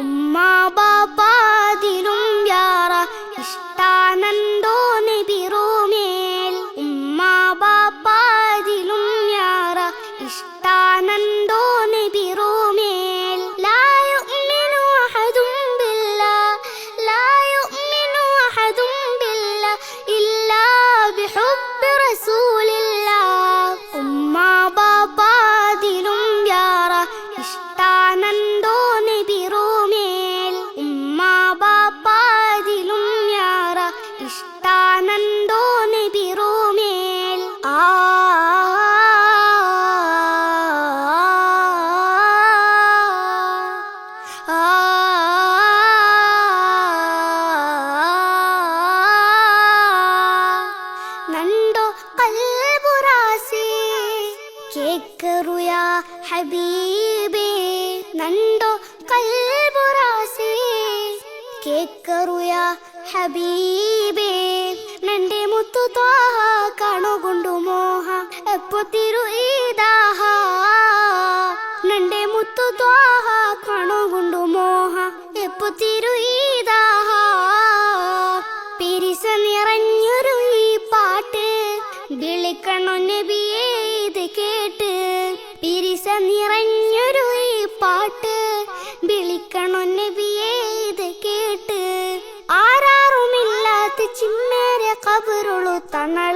ഉമ്മാ ബാപ്പാതിലും യാറ ഇഷ്ടാനന്ദോ നബിറുമേൽ. ഉമ്മാ ബാപ്പാതിലും യാറ ഇഷ്ടാനന്ദോ നബിറുമേൽ. ലാ യുഅ്മിനു അഹദും ബില്ലാഹ് ലാ യുഅ്മിനു അഹദും ബില്ലാഹ് ഇല്ലാ ബിഹുബ്ബി റസൂലില്ലാഹ്. ഉമ്മാ ബാപ്പാതിലും യാറ ഇഷ്ടാനന്ദോ നബിറുമേൽ. ഉമ്മാ ബാപ്പാതിലും യാറ ഇഷ്ടാനന്ദോ നബിറുമേൽ. നണ്ടോ കൽബുറാസി കേക്കറു യാ ഹബീബേ. നണ്ടോ കൽബുറാസി കേക്കറു യാ ഹബീബേ. നന്റെ മുത്തു ത്വാഹ കണുകൊണ്ടു മോഹ എപ്പോ തിരു ഈദാഹ. നന്റെ മുത്തു ത്വാഹ കണുകൊണ്ടു മോഹ എപ്പോ തിരു ഈദാഹ. പിരിസ നിറഞ്ഞൊരു ഈ പാട്ട് വിളിക്കണോ നബിയേ ഇത് കേട്ട്. പിരിസ നിറഞ്ഞൊരു ഈ പാട്ട് വിളിക്കണോ നബിയേ ഇത് കേട്ട്. ആരാറുമില്ലാത്ത ചിമ്മേരെ കബറുളു തണൽ